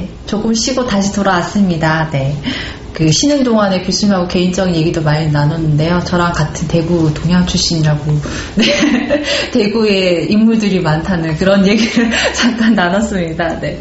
네, 조금 쉬고 다시 돌아왔습니다. 네. 그 쉬는 동안에 교수님하고 개인적인 얘기도 많이 나눴는데요. 저랑 같은 대구 동양 출신이라고, 네. 대구에 인물들이 많다는 그런 얘기를 잠깐 나눴습니다. 네.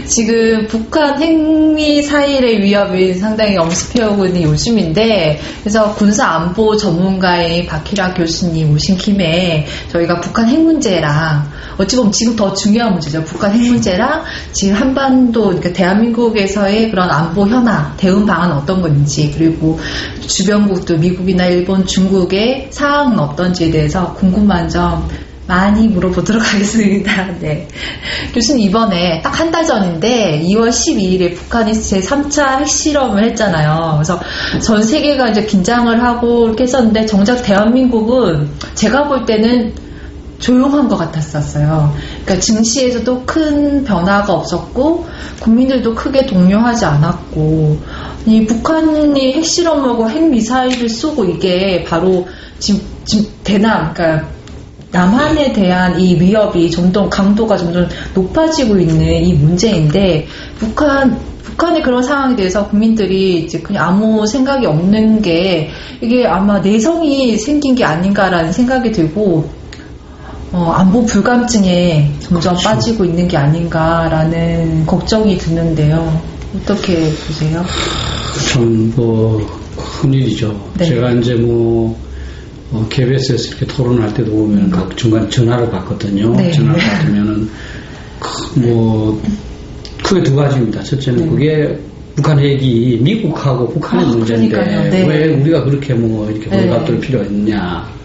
지금 북한 핵미사일의 위협이 상당히 엄습해오고 있는 요즘인데, 그래서 군사안보 전문가의 박희라 교수님 오신 김에 저희가 북한 핵 문제랑, 어찌 보면 지금 더 중요한 문제죠. 북한 핵 문제랑 지금 한반도, 그러니까 대한민국에서의 그런 안보 현황, 대응 방안 어떤 건지, 그리고 주변국도 미국이나 일본, 중국의 상황은 어떤지에 대해서 궁금한 점 많이 물어보도록 하겠습니다. 네. 교수님 이번에 딱 한 달 전인데 2월 12일에 북한이 제3차 핵실험을 했잖아요. 그래서 전 세계가 이제 긴장을 하고 이렇게 했었는데 정작 대한민국은 제가 볼 때는 조용한 것 같았었어요. 그러니까 증시에서도 큰 변화가 없었고 국민들도 크게 동요하지 않았고, 이 북한이 핵실험하고 핵미사일을 쏘고 이게 바로 지금 대남, 그러니까 남한에 대한 이 위협이 점점 강도가 점점 높아지고 있는 이 문제인데, 북한의 그런 상황에 대해서 국민들이 이제 그냥 아무 생각이 없는 게, 이게 아마 내성이 생긴 게 아닌가라는 생각이 들고, 안보 불감증에 점점 그렇죠. 빠지고 있는 게 아닌가라는 걱정이 드는데요. 어떻게 보세요? 참, 큰일이죠. 네. 제가 이제 KBS에서 이렇게 토론할 때도 보면 각 중간 전화를 받거든요. 네. 전화를 받으면은, 크게 두 가지입니다. 첫째는 네. 그게 북한 핵이 미국하고 북한의 문제인데, 네. 왜 우리가 그렇게 이렇게 벌갑들 필요가 있냐.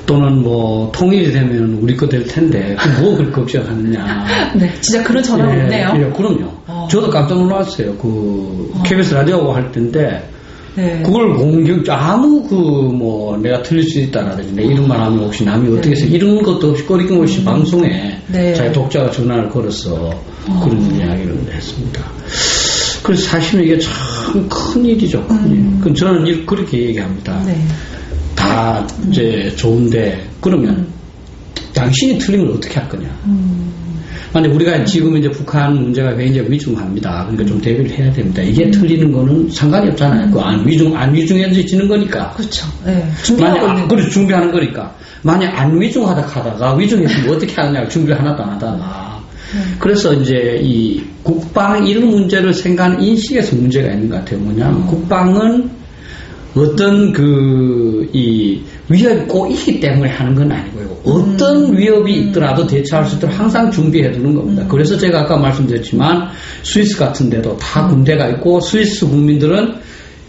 또는 통일이 되면 우리 거 될 텐데, 뭐 그렇게 걱정하느냐. 네, 진짜 그런 전화가 있네요. 네, 그럼요. 저도 깜짝 놀랐어요. KBS 라디오하고 할 때인데, 네. 그걸 아무 내가 틀릴 수 있다라든지, 내 이름만 하면 혹시 남이 어떻게 해서 이런 것도 없이 꺼리낌 없이 방송에 네. 자기 독자가 전화를 걸어서 그런 이야기를 했습니다. 그래서 사실은 이게 참 큰 일이죠. 큰 일. 저는 그렇게 얘기합니다. 네. 다 이제 좋은데 그러면 당신이 틀리면 어떻게 할 거냐. 만약 우리가 지금 이제 북한 문제가 굉장히 위중합니다. 그러니까 좀 대비를 해야 됩니다. 이게 틀리는 거는 상관이 없잖아요. 그 안 위중해지는 거니까. 그렇죠. 네. 준비하는 거니까. 만약 안 위중하다 하다가 위중했으면 어떻게 하느냐. 준비를 하나도 안 하다가. 그래서 이제 이 국방 이런 문제를 생각하는 인식에서 문제가 있는 것 같아요. 뭐냐면 국방은 어떤 이 위협이 꼭 있기 때문에 하는 건 아니고요. 어떤 위협이 있더라도 대처할 수 있도록 항상 준비해 두는 겁니다. 그래서 제가 아까 말씀드렸지만 스위스 같은 데도 다 군대가 있고, 스위스 국민들은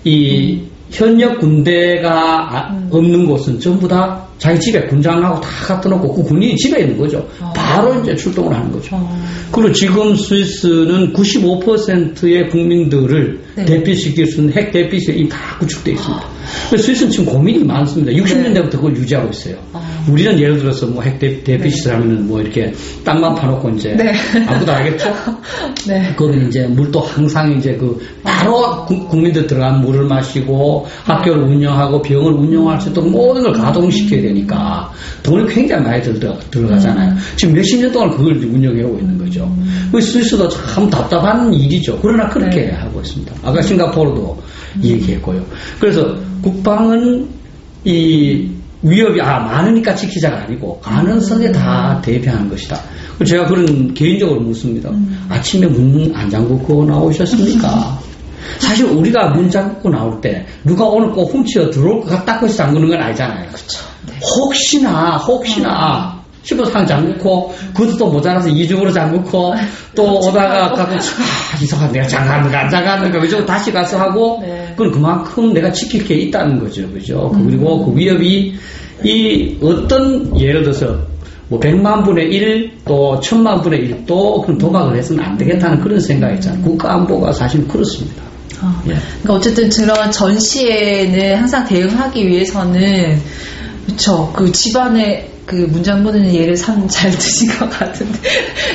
이 현역 군대가 없는 곳은 전부 다 자기 집에 군장하고 다 갖다 놓고 그 군인이 집에 있는 거죠. 바로 이제 출동을 하는 거죠. 그리고 지금 스위스는 95%의 국민들을 네. 대피시킬 수 있는 핵 대피시설이 다 구축되어 있습니다. 스위스는 지금 고민이 많습니다. 60년대부터 그걸 유지하고 있어요. 우리는 예를 들어서 핵 대피시설 하면은 이렇게 땅만 파놓고 이제 네. 아무도 알겠죠? 네. 거기는 이제 물도 항상 이제 바로 국민들 들어간 물을 마시고 학교를 운영하고 병을 운영할 수 있도록 모든 걸 가동시켜야 되니까 돈이 굉장히 많이 들어가잖아요. 지금 몇십 년 동안 그걸 운영해오고 있는 거죠. 스위스도 참 답답한 일이죠. 그러나 그렇게 네. 하고 있습니다. 아까 싱가포르도 얘기했고요. 그래서 국방은 이 위협이 많으니까 지키자가 아니고 가능성에 다 대비하는 것이다. 제가 그런 개인적으로 묻습니다. 아침에 문 안 잠그고 나오셨습니까? 사실 우리가 문 잠그고 나올 때 누가 오늘 꼭 훔쳐 들어올 것 같다고 해서 잠그는 건 아니잖아요. 그렇죠. 네. 혹시나 싶어서 잠그고, 그것도 또 모자라서 이중으로 잠그고, 또 오다가 가고, 이상한 내가 잠갔는가, 안 잠갔는가, 그죠? 다시 가서 하고, 네. 그건 그만큼 내가 지킬 게 있다는 거죠. 그죠? 그리고 그 위협이, 예를 들어서, 100만 분의 1, 또 1000만 분의 1, 또 그런 도박을 해서는 안 되겠다는 그런 생각이 있잖아요. 국가 안보가 사실 그렇습니다. 예. 그러니까 어쨌든 그런 전시에는 항상 대응하기 위해서는, 그쵸. 집안에, 문장보는 예를 잘 드신 것 같은데,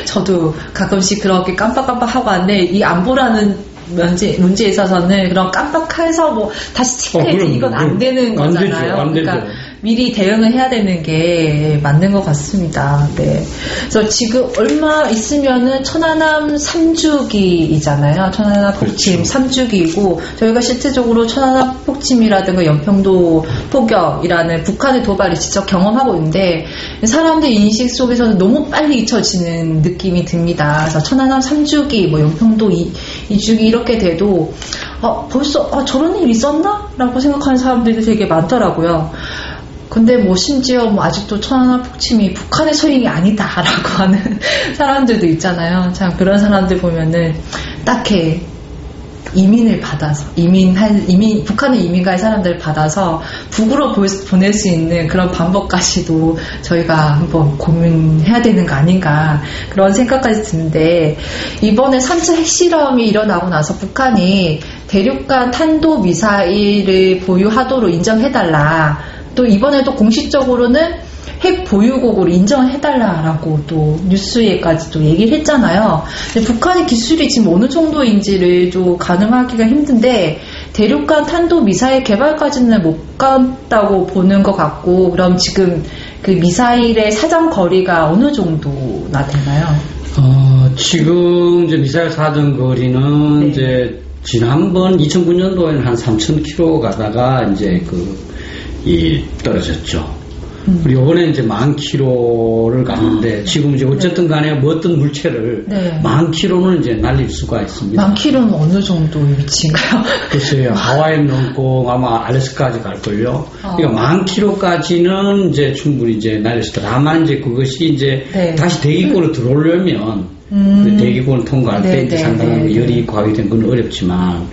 저도 가끔씩 그렇게 깜빡깜빡하고 왔는데, 이 안보라는 문제에 있어서는 그런 깜빡해서 다시 체크해야지 이건 안 되는 거잖아요. 안 되죠. 그러니까 미리 대응을 해야 되는 게 맞는 것 같습니다. 네. 그래서 지금 얼마 있으면은 천안함 3주기이잖아요. 천안함 폭침 그렇죠. 3주기이고 저희가 실질적으로 천안함 폭침이라든가 연평도 포격이라는 북한의 도발을 직접 경험하고 있는데 사람들 인식 속에서는 너무 빨리 잊혀지는 느낌이 듭니다. 그래서 천안함 3주기, 뭐 연평도 2주기 이렇게 돼도 벌써 저런 일이 있었나? 라고 생각하는 사람들이 되게 많더라고요. 근데 뭐 심지어 뭐 아직도 천안함 폭침이 북한의 소행이 아니다라고 하는 사람들도 있잖아요. 참 그런 사람들 보면은 딱히 이민을 받아서 북한의 이민갈 사람들을 받아서 북으로 보낼 수 있는 그런 방법까지도 저희가 한번 고민해야 되는 거 아닌가 그런 생각까지 드는데 이번에 3차 핵실험이 일어나고 나서 북한이 대륙간 탄도미사일을 보유하도록 인정해달라 또 이번에도 공식적으로는 핵 보유국으로 인정해달라라고 또 뉴스에까지 또 얘기를 했잖아요. 근데 북한의 기술이 지금 어느 정도인지를 좀 가늠하기가 힘든데 대륙간 탄도미사일 개발까지는 못 갔다고 보는 것 같고 그럼 지금 그 미사일의 사정 거리가 어느 정도나 되나요? 지금 이제 미사일 사정 거리는 네. 이제 지난번 2009년도에는 한 3,000km 가다가 이제 떨어졌죠. 그리고 이번에 이제 10,000km를 갔는데 지금 이제 어쨌든 간에 뭐 어떤 물체를 네. 10,000km는 이제 날릴 수가 있습니다. 10,000km는 어느 정도 위치인가요? 글쎄요. 하와이 넘고 아마 알래스카까지 갈걸요. 그러니까 10,000km까지는 이제 충분히 이제 날릴 수 있다. 다만 이제 그것이 이제 네. 다시 대기권으로 들어오려면 대기권을 통과할 때 이제 상당한 열이 과기된 건 어렵지만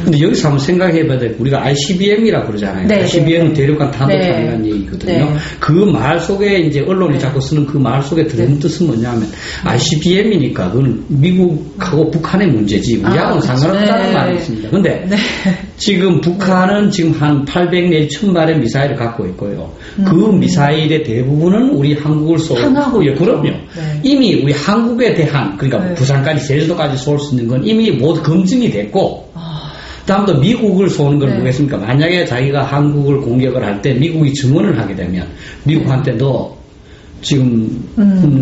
근데 여기서 한번 생각해 봐야 돼. 우리가 ICBM이라고 그러잖아요. 네, ICBM은 네. 대륙간 탄도탄이라는 얘기거든요. 네. 그 말 속에 이제 언론이 자꾸 쓰는 그 말 속에 들어있는 뜻은 뭐냐면 ICBM이니까 그건 미국하고 북한의 문제지 우리하고는 상관없다는 네. 말이 있습니다. 근데 네. 지금 북한은 지금 한 800 내지 1000발의 미사일을 갖고 있고요. 그 미사일의 대부분은 우리 한국을 쏘고 그럼요. 네. 이미 우리 한국에 대한 그러니까 네. 부산까지 제주도까지 쏠 수 있는 건 이미 모두 검증이 됐고 다음부터 미국을 쏘는 걸 보겠습니까? 만약에 자기가 한국을 공격을 할 때 미국이 증언을 하게 되면 미국한테 너 지금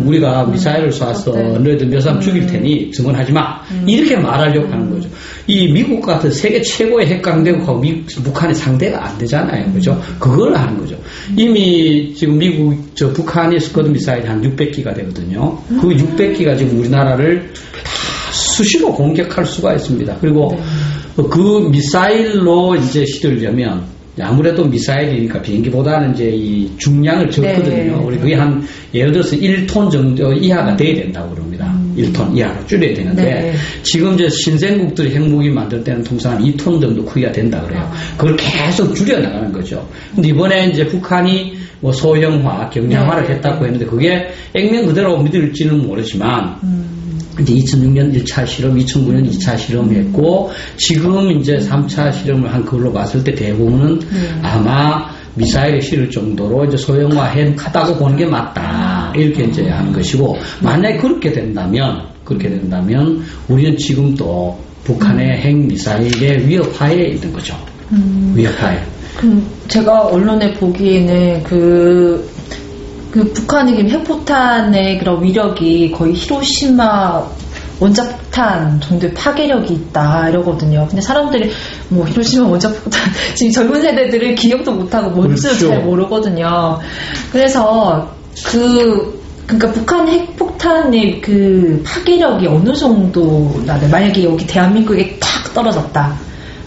우리가 미사일을 쏴서 너희들 몇 사람 죽일 테니 증언하지 마. 이렇게 말하려고 하는 거죠. 이 미국 같은 세계 최고의 핵강대국하고 북한의 상대가 안 되잖아요. 그죠? 그걸 하는 거죠. 이미 지금 북한이 스커드 미사일이 한 600기가 되거든요. 그 600기가 지금 우리나라를 다 수시로 공격할 수가 있습니다. 그리고 그 미사일로 이제 시들려면 아무래도 미사일이니까 비행기보다는 이제 이 중량을 적거든요. 네. 우리 그게 한 예를 들어서 1톤 정도 이하가 돼야 된다고 그럽니다. 1톤 이하로 줄여야 되는데 네. 지금 이제 신생국들이 핵무기 만들 때는 통상 한 2톤 정도 크기가 된다 그래요. 그걸 계속 줄여 나가는 거죠. 근데 이번에 이제 북한이 뭐 소형화, 경량화를 했다고 했는데 그게 액면 그대로 믿을지는 모르지만 이제 2006년 1차 실험, 2009년 2차 실험했고 지금 이제 3차 실험을 한 걸로 봤을 때 대부분은 아마 미사일에 실을 정도로 이제 소형화했다고 보는 게 맞다. 이렇게 이제 하는 것이고 만약에 그렇게 된다면 우리는 지금도 북한의 핵 미사일의 위협하에 있는 거죠. 위협하에. 제가 언론에 보기에는 그 북한의 핵폭탄의 그런 위력이 거의 히로시마 원자폭탄 정도의 파괴력이 있다 이러거든요. 근데 사람들이 뭐 히로시마 원자폭탄 지금 젊은 세대들은 기억도 못하고 뭔지도 그렇죠. 잘 모르거든요. 그래서 그러니까 북한 핵폭탄의 그 파괴력이 어느 정도나 만약에 여기 대한민국에 탁 떨어졌다.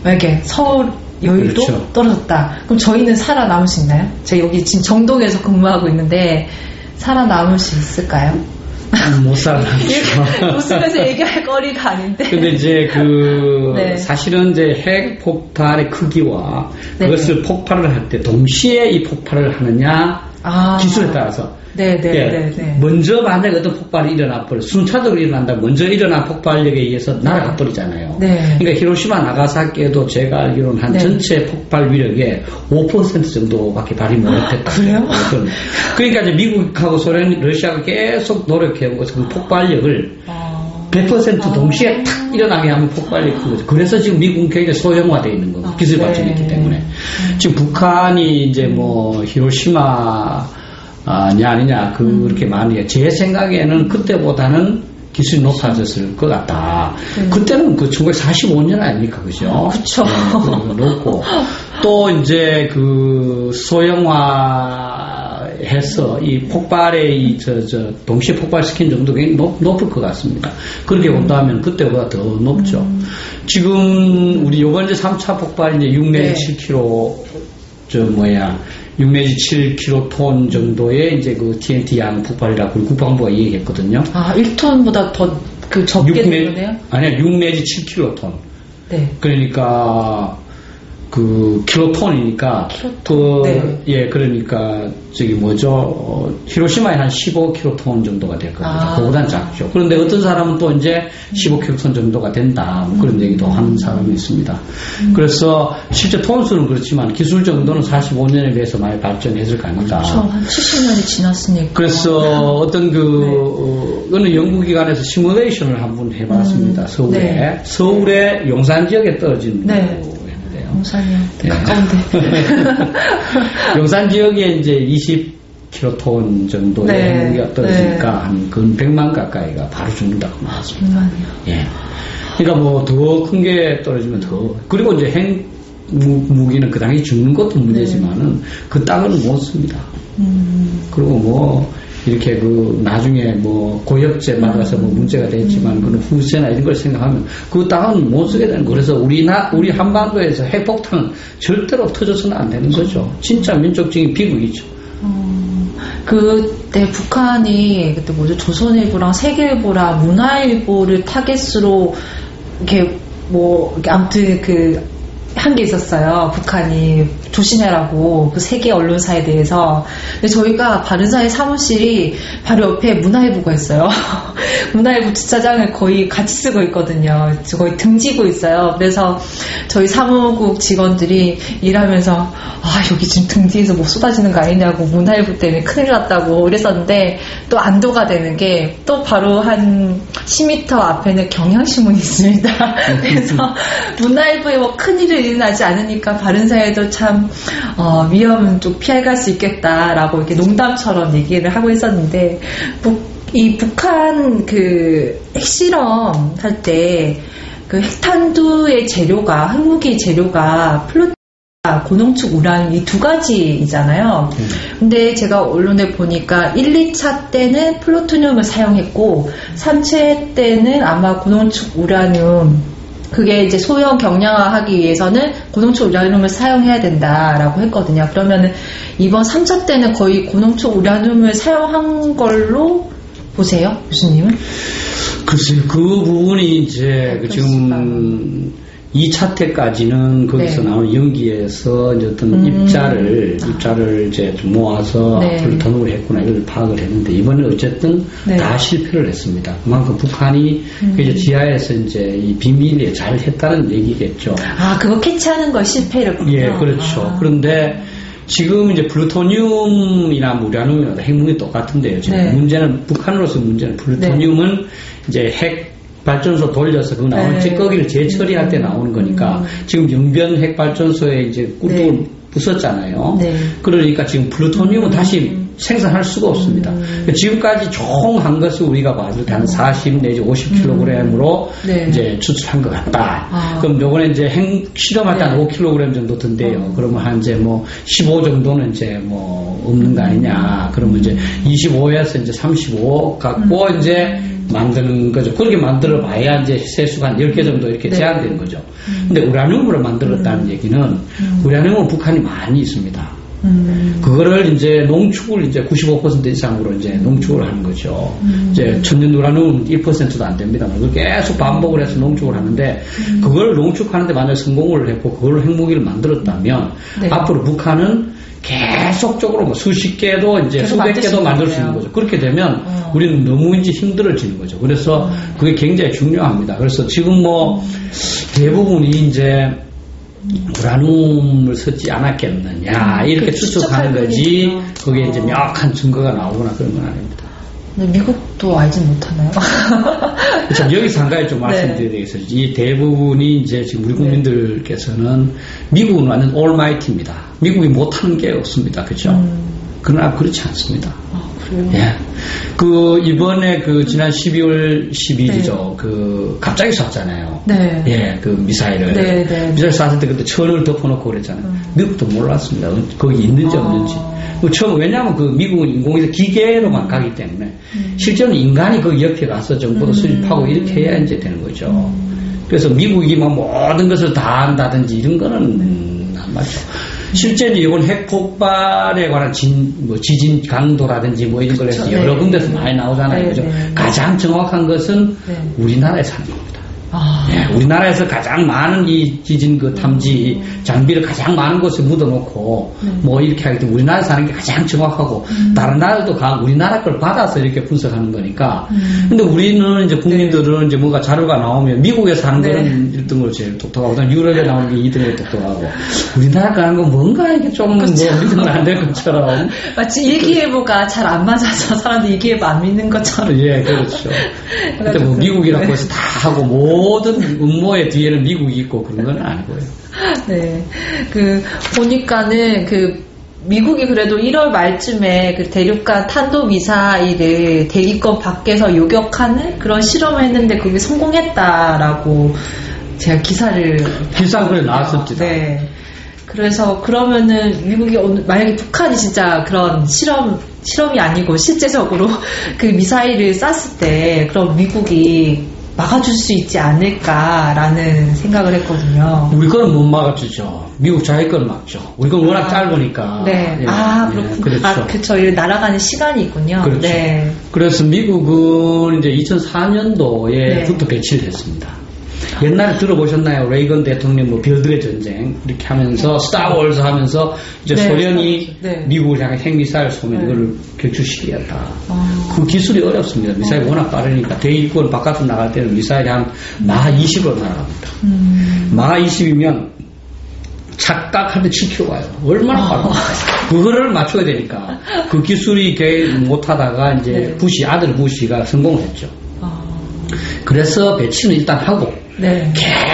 만약에 서울 여의도 그렇죠. 떨어졌다. 그럼 저희는 살아남을 수 있나요? 저희 여기 지금 정동에서 근무하고 있는데 살아남을 수 있을까요? 못 살아남죠. 웃으면서 얘기할 거리가 아닌데. 근데 이제 네. 사실은 이제 핵폭탄의 크기와 네. 그것을 폭발을 할 때 동시에 이 폭발을 하느냐 기술에 따라서. 네. 먼저 만약에 어떤 폭발이 일어나 버려 순차적으로 일어난다. 먼저 일어난 폭발력에 의해서 날아가 버리잖아요. 네. 그러니까 히로시마 나가사키에도 제가 알기로는 한 전체 폭발 위력의 5% 정도밖에 발휘 못했다. 그래요? 그러니까 이제 미국하고 소련, 러시아가 계속 노력해오고 그 폭발력을 100% 동시에 탁 일어나게 하면 폭발력이 큰 거죠. 그래서 지금 미국 굉장히 소형화되어 있는 거죠. 기술 발전이 있기 때문에. 지금 북한이 이제 뭐 히로시마 아니냐 그렇게 많이 제 생각에는 그때보다는 기술이 높아졌을 것 같다. 그때는 그 1945년 아닙니까, 그죠? 그렇죠. 네, 높고 또 이제 그 소형화해서 이 폭발의 이 동시에 폭발시킨 정도가 높을 것 같습니다. 그렇게 본다면 그때보다 더 높죠. 지금 우리 이번 이제 3차 폭발 이제 6 내지 7km 6 내지 7kton 정도의 이제 그 TNT 양 폭발이라고 국방부가 얘기했거든요. 1톤보다 더 그 적게 되네요? 아니야, 6 내지 7kton. 네. 그러니까 그 킬로톤이니까 예, 그러니까 저기 히로시마에 한 15킬로톤 정도가 될 겁니다. 그보단 작죠. 그런데 어떤 사람은 또 이제 15킬로톤 정도가 된다. 뭐 그런 얘기도 하는 사람이 있습니다. 그래서 실제 톤수는 그렇지만 기술 정도는 45년에 비해서 많이 발전했을 겁니다. 그렇죠. 한 70년이 지났으니까. 그래서 어떤 어느 연구기관에서 시뮬레이션을 한번 해봤습니다. 서울의 용산 지역에 떨어진 용산이요. 가까운데. 용산 지역에 이제 20킬로톤 정도의 핵무기가 떨어지니까 한 근 100만 가까이가 바로 죽는다고 나왔습니다. 100만이요. 예. 그러니까 뭐 더 큰 게 떨어지면 더 그리고 이제 핵무기는 그 당시 죽는 것도 문제지만은 그 땅은 못 씁니다. 그리고 뭐 이렇게 나중에 고엽제 받아서 문제가 됐지만, 그런 후세나 이런 걸 생각하면 그 땅은 못 쓰게 되는 거. 그래서 우리 한반도에서 핵폭탄은 절대로 터져서는 안 되는 거죠. 진짜 민족적인 비극이죠. 그때 북한이, 조선일보랑 세계일보랑 문화일보를 타겟으로, 이렇게 아무튼 한 게 있었어요. 북한이 조심해라고 그 세계 언론사에 대해서. 근데 저희가 바른사회 사무실이 바로 옆에 문화일보가 있어요. 문화일보 주차장을 거의 같이 쓰고 있거든요. 거의 등지고 있어요. 그래서 저희 사무국 직원들이 일하면서 여기 지금 등지에서 쏟아지는 거 아니냐고, 문화일보 때문에 큰일 났다고 그랬었는데, 또 안도가 되는 게 또 바로 한 10m 앞에는 경향신문이 있습니다. 그래서 문화일보에 큰일을 일어나지 않으니까 바른사회도 참 위험은 좀 피해갈 수 있겠다라고 이렇게 농담처럼 얘기를 하고 있었는데, 이 북한 핵실험 할 때 핵탄두의 재료가, 핵무기 재료가 고농축 우라늄 이 두 가지이잖아요. 근데 제가 언론에 보니까 1, 2차 때는 플루토늄을 사용했고 3차 때는 아마 고농축 우라늄, 그게 이제 소형 경량화하기 위해서는 고농축 우라늄을 사용해야 된다라고 했거든요. 그러면은 이번 3차 때는 거의 고농축 우라늄을 사용한 걸로 보세요, 교수님은? 글쎄요, 그 부분이 이제 지금 2차 때까지는 거기서 나오는 연기에서 이제 어떤 입자를 이제 모아서 플루토늄을 했구나, 이걸 파악을 했는데, 이번에 어쨌든 다 실패를 했습니다. 그만큼 북한이 이제 지하에서 이제 이 비밀리에 잘 했다는 얘기겠죠. 그거 캐치하는 걸 실패를 했군요. 예, 그렇죠. 그런데 지금 이제 플루토늄이나 우라늄이나 핵무기 똑같은데요. 지금 북한으로서 문제는 플루토늄은 이제 핵 발전소 돌려서 그 나오는 찌꺼기를 재처리할 때 나오는 거니까, 지금 영변 핵발전소에 이제 꿀뚝을 부쉈잖아요. 그러니까 지금 플루토늄은 다시 생산할 수가 없습니다. 지금까지 총 한 것을 우리가 봤을 때 한 40 내지 50kg으로 이제 추출한 것 같다. 그럼 요번에 이제 핵 실험할 때 한 5kg 정도 든대요. 그러면 한 이제 15 정도는 이제 없는 거 아니냐. 그러면 이제 25에서 이제 35 갖고 이제 만드는 거죠. 그렇게 만들어 봐야 이제 세수가 한 10개 정도 이렇게 제한되는 거죠. 근데 우라늄으로 만들었다는 얘기는, 우라늄은 북한이 많이 있습니다. 그거를 이제 농축을 이제 95% 이상으로 이제 농축을 하는 거죠. 이제 천연 우라늄은 1%도 안 됩니다. 그걸 계속 반복을 해서 농축을 하는데, 그걸 농축하는데 만약 성공을 했고 그걸로 핵무기를 만들었다면 앞으로 북한은 계속적으로 수십 개도 이제 수백 개도 만들 수 있는 거죠. 그렇게 되면 우리는 너무 이제 힘들어지는 거죠. 그래서 그게 굉장히 중요합니다. 그래서 지금 대부분이 이제 우라늄을 쓰지 않았겠느냐 이렇게 추측하는 거지, 거기에 이제 명확한 증거가 나오거나 그런 건 아닙니다. 근데 미국도 알지 못하나요? 참 여기서 한 가지 좀 말씀드려야 되겠어요. 이 대부분이 이제 지금 우리 국민들께서는 미국은 완전 올마이티입니다. 미국이 못하는 게 없습니다. 그렇죠? 그러나 그렇지 않습니다. 예. 이번에 지난 12월 12일이죠. 갑자기 쐈잖아요. 네. 예, 미사일을. 네, 네. 미사일 쐈을 때 그때 천을 덮어놓고 그랬잖아요. 미국도 몰랐습니다. 거기 있는지 없는지. 처음, 왜냐하면 미국은 인공위성 기계로만 가기 때문에 실제로는 인간이 거기 옆에 가서 정보도 수집하고 이렇게 해야 이제 되는 거죠. 그래서 미국이 모든 것을 다 한다든지 이런 거는 안 맞죠. 실제로 이번 핵폭발에 관한 지진 강도라든지 이런 걸 해서 여러 군데서 많이 나오잖아요. 그죠? 가장 정확한 것은 우리나라에서 하는 겁니다. 네, 우리나라에서 가장 많은 이 지진 탐지 장비를 가장 많은 곳에 묻어놓고 이렇게 하기 때문에 우리나라에서 하는 게 가장 정확하고 다른 나라들도 우리나라 걸 받아서 이렇게 분석하는 거니까. 근데 우리는 이제 국민들은 이제 뭔가 자료가 나오면 미국에서 하는 거는 1등으로 제일 똑똑하고 유럽에 나오는 게 2등으로 똑똑하고 우리나라 거 하는 건 뭔가 이게 좀 믿으면 안 될 것처럼 마치 일기예보가 잘 안 맞아서 사람들이 일기예보 안 믿는 것처럼. 예, 그렇죠. 근데 미국이라고 해서 다 하고 모든 음모의 뒤에는 미국이 있고 그런 건 아니고요. 네. 보니까는 미국이 그래도 1월 말쯤에 대륙간 탄도미사일을 대기권 밖에서 요격하는 그런 실험을 했는데 그게 성공했다라고 제가 기사가 그래 나왔었지. 네. 그래서 그러면은 미국이 만약에 북한이 진짜 그런 실험이 아니고 실제적으로 미사일을 쐈을 때 그럼 미국이 막아줄 수 있지 않을까라는 생각을 했거든요. 우리 거는 못 막아주죠. 미국 자기 건 막죠. 우리 건 워낙 짧으니까. 네. 예, 그렇군요. 그렇죠. 그렇죠. 날아가는 시간이 있군요. 그렇죠. 네. 그래서 미국은 이제 2004년도에부터 배치를 했습니다. 옛날에 들어보셨나요? 레이건 대통령 별들의 전쟁 이렇게 하면서 스타워즈 하면서 이제 소련이 미국을 향해 핵미사일 쏘면 이거를 격추시키겠다. 그 기술이 어렵습니다. 미사일이 워낙 빠르니까 대기권 바깥으로 나갈 때는 미사일이 한 마하 20으로 날아갑니다. 마하 20이면 착각하면 7km 가요. 얼마나 빠릅니까? 그거를 맞춰야 되니까 그 기술이 못하다가 이제 아들 부시가 성공했죠. 그래서 배치는 일단 하고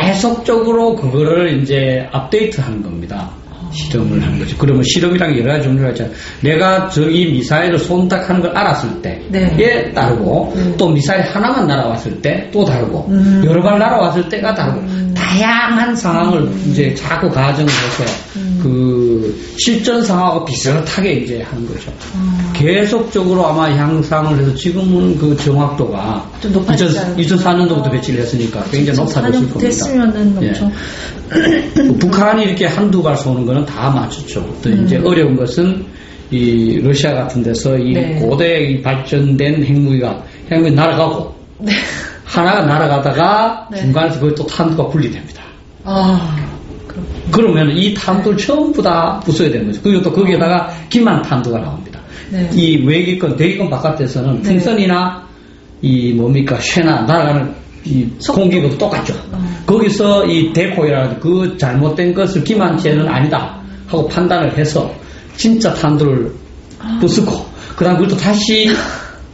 계속적으로 그거를 이제 업데이트 하는 겁니다. 실험을 하는 거죠. 그러면 실험이라는 게 여러 가지 종류가 있잖아요. 내가 저기 미사일을 쏜다하는 걸 알았을 때에 따르고 또 미사일 하나만 날아왔을 때 또 다르고 여러 발 날아왔을 때가 다르고 다양한 상황을 이제 자꾸 가정을 해서 실전 상황하고 비슷하게 이제 하는 거죠. 계속적으로 아마 향상을 해서 지금은 정확도가 좀 높아졌어요. 2004년도부터 배치를 했으니까 굉장히 높아졌을 겁니다. 됐으면은 높죠. 북한이 이렇게 한두 발 쏘는 거는 다 맞췄죠. 또 이제 어려운 것은 이 러시아 같은 데서 고대 발전된 핵무기 날아가고 하나가 날아가다가 중간에서 거기 또 탄두가 분리됩니다. 그러면 이 탄두를 전부 다 부숴야 되는 거죠. 그리고 또 거기에다가 기만 탄두가 나옵니다. 이 외기권, 대기권 바깥에서는 풍선이나 쇠나 날아가는 이 공기도 똑같죠. 거기서 이 데코이라는 그 잘못된 것을 기만체는 아니다 하고 판단을 해서 진짜 탄두를 부수고 그 다음 그걸 또 다시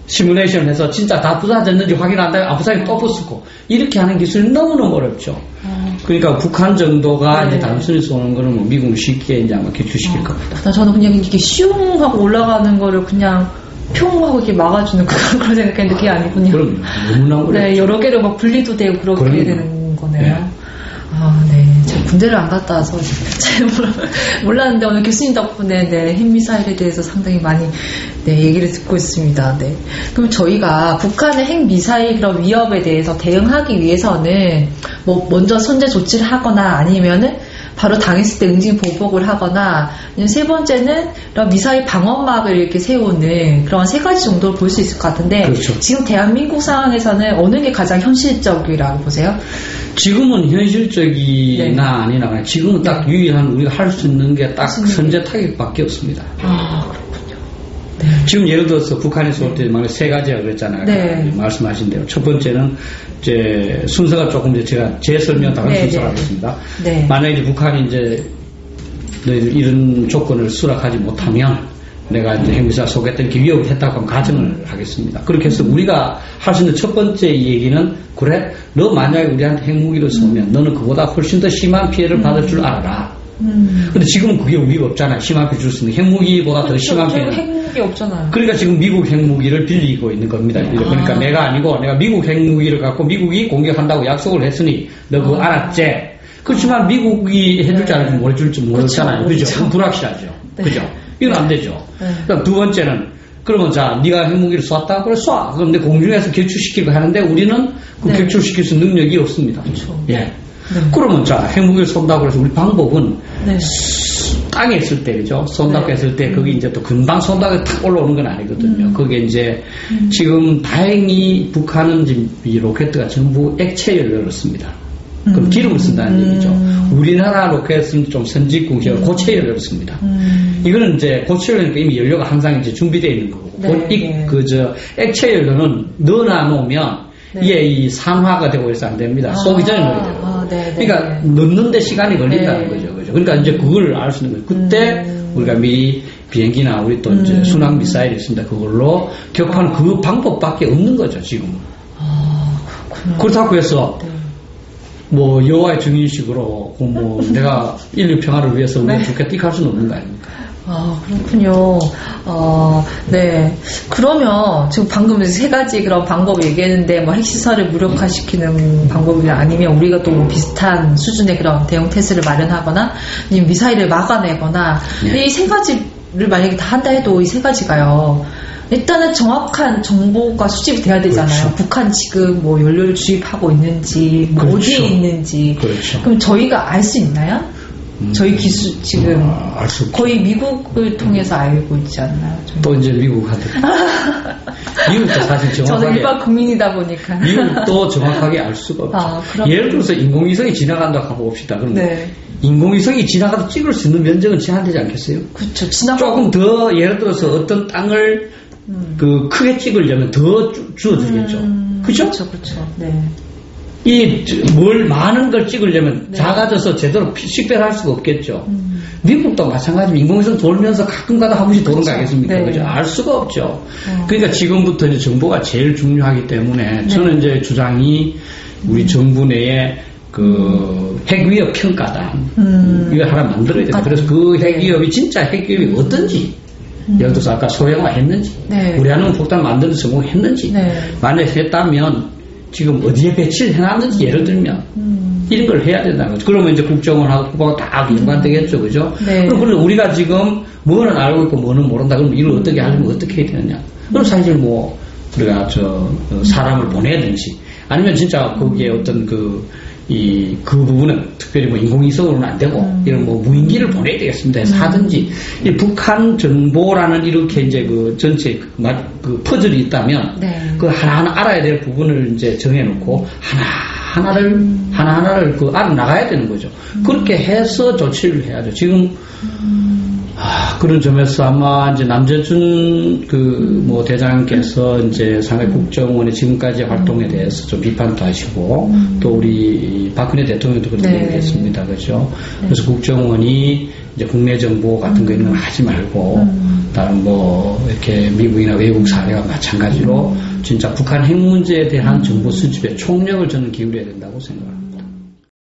시뮬레이션을 해서 진짜 다 부서졌는지 확인한 다음에 부서지면 또 부수고 이렇게 하는 기술이 너무너무 어렵죠. 그러니까 북한 정도가 이제 단순히 쏘는 거는 미국은 쉽게 이제 아마 격추시킬 겁니다. 저는 그냥 이게 슝 하고 올라가는 거를 그냥 평 하고 이렇게 막아주는 그런 생각했는데 그게 아니군요. 그럼 너무나 어렵죠. 여러 개로 막 분리도 되고 그렇게 되는 거네요. 제가 군대를 안 갔다 와서 잘 몰랐는데 오늘 교수님 덕분에 핵미사일에 대해서 상당히 많이 얘기를 듣고 있습니다. 그럼 저희가 북한의 핵미사일 그런 위협에 대해서 대응하기 위해서는 먼저 선제 조치를 하거나 아니면은 바로 당했을 때 응징 보복을 하거나 아니면 세 번째는 그런 미사일 방어막을 이렇게 세우는 그런 세 가지 정도를 볼 수 있을 것 같은데 그렇죠. 지금 대한민국 상황에서는 어느 게 가장 현실적이라고 보세요? 지금은 현실적이나 아니나 지금은 딱 유일한 우리가 할 수 있는 게 딱 선제 타격밖에 없습니다. 그렇군요. 지금 예를 들어서 북한에서 올 때 세 가지라고 그랬잖아요. 말씀하신 대로 첫 번째는 이제 순서가 조금 제가 제 설명 다른 순서로 하겠습니다. 만약에 북한이 이제 이런 조건을 수락하지 못하면 내가 이제 핵미사일 쏘겠다는 게 위협을 했다고 하면 가정을 하겠습니다. 그렇게 해서 우리가 할 수 있는 첫 번째 얘기는 그래 너 만약에 우리한테 핵무기를 쏘면 너는 그보다 훨씬 더 심한 피해를 받을 줄 알아라. 근데 지금은 그게 우리가 없잖아요. 심한 피해 줄 수 있는 핵무기보다 더 심한 피해는 핵무기 없잖아요. 그러니까 지금 미국 핵무기를 빌리고 있는 겁니다. 그러니까 내가 아니고 내가 미국 핵무기를 갖고 미국이 공격한다고 약속을 했으니 너 그거 알았지? 그렇지만 미국이 해줄지 안 해줄지 뭘 줄지 모르잖아요. 그죠? 그럼 불확실하죠. 네. 그죠? 이건 안 되죠. 네. 그럼 두 번째는 그러면 자 네가 핵무기를 쐈다? 그래 쏴. 그럼 내 공중에서 격추시키고 하는데 우리는 그 네. 격추시킬 수 있는 능력이 없습니다. 그렇죠. 예. 네. 그러면 자 핵무기를 쏜다고 해서 우리 방법은 네. 땅에 있을 때, 그죠? 쏜다고 네. 했을 때, 거기 이제 또 금방 쏜다고 탁 올라오는 건 아니거든요. 그게 이제, 지금 다행히 북한은 지금 이 로켓가 전부 액체 연료를 씁니다. 그럼 기름을 쓴다는 얘기죠. 우리나라 로켓은 좀 선진국이라 고체 연료를 씁니다. 이거는 이제 고체 연료니까 이미 연료가 항상 이제 준비되어 있는 거고. 네. 액체 연료는 넣어놔 놓으면 네. 이게 이 산화가 되고 해서 안 됩니다. 쏘기 전에 넣어야 돼요. 네. 그러니까 넣는데 시간이 걸린다는 네. 거죠. 그러니까 이제 그걸 알 수 있는 거예요. 그때 우리가 미리 비행기나 우리 또 이제 순항 미사일이 있습니다. 그걸로 격파하는 그 방법밖에 없는 거죠, 지금. 그렇다고 해서 네. 뭐 여호와의 증인식으로 뭐 내가 인류 평화를 위해서 우리가 좋게 띡할 수는 없는 거 아닙니까? 아, 그렇군요. 네. 그러면 지금 방금 세 가지 그런 방법 얘기했는데, 뭐 핵시설을 무력화시키는 방법이나 아니면 우리가 또 뭐 비슷한 수준의 그런 대응 태세를 마련하거나, 아니면 미사일을 막아내거나, 네. 이 세 가지를 만약에 다 한다 해도 이 세 가지가요. 일단은 정확한 정보가 수집이 돼야 되잖아요. 그렇죠. 북한 지금 뭐 연료를 주입하고 있는지, 뭐 그렇죠. 어디에 있는지. 그렇죠. 그럼 저희가 알 수 있나요? 저희 기술 지금 알 수 없죠. 거의 미국을 통해서 알고 있지 않나요? 저희? 또 이제 미국한테. 미국도 사실 정확하게. 저는 일반 국민이다 보니까. 미국도 정확하게 알 수가 없죠. 예를 들어서 인공위성이 지나간다고 해봅시다. 그럼 네. 인공위성이 지나가도 찍을 수 있는 면적은 제한되지 않겠어요? 그렇죠. 조금 더 예를 들어서 어떤 땅을 그 크게 찍으려면 더 주어들겠죠. 그죠? 그렇죠. 네. 뭘 많은 걸 찍으려면 네. 작아져서 제대로 식별할 수가 없겠죠. 미국도 마찬가지로 인공위성 돌면서 가끔가다 한 번씩 도는 거 아니겠습니까? 네. 그죠? 알 수가 없죠. 그러니까 지금부터 이제 정보가 제일 중요하기 때문에 저는 이제 주장이 우리 정부 내에 그 핵위협 평가단 이거 하나 만들어야 돼요. 그래서 그 핵위협이 진짜 핵위협이 어떤지 예를 들어서 아까 소형화 했는지 네. 우리 하는 폭탄 만드는 성공했는지 네. 만약에 했다면 지금 어디에 배치를 해놨는지 예를 들면 이런 걸 해야 된다는 거죠. 그러면 이제 국정원하고 국방하고 다 연관되겠죠. 그죠? 네. 그럼 우리가 지금 뭐는 알고 있고 뭐는 모른다. 그러면 이걸 어떻게 하려면 어떻게 해야 되느냐. 그럼 사실 뭐 우리가 사람을 보내든지 아니면 진짜 거기에 어떤 그 부분은 특별히 뭐 인공위성으로는 안 되고 이런 뭐 무인기를 보내야 되겠습니다 해서 하든지 이 북한 정보라는 이렇게 이제 그 전체 그 퍼즐이 있다면 네. 그 하나하나 알아야 될 부분을 이제 정해놓고 하나하나를 그 알아 나가야 되는 거죠. 그렇게 해서 조치를 해야죠. 지금 그런 점에서 아마 이제 남재준 뭐 대장께서 이제 상해 국정원의 지금까지 활동에 대해서 좀 비판도 하시고 또 우리 박근혜 대통령도 그렇게 네. 얘기했습니다. 그렇죠? 그래서 국정원이 이제 국내 정보 같은 거 있는 거 하지 말고 다른 뭐 이렇게 미국이나 외국 사례와 마찬가지로 진짜 북한 핵 문제에 대한 정보 수집에 총력을 저는 기울여야 된다고 생각합니다.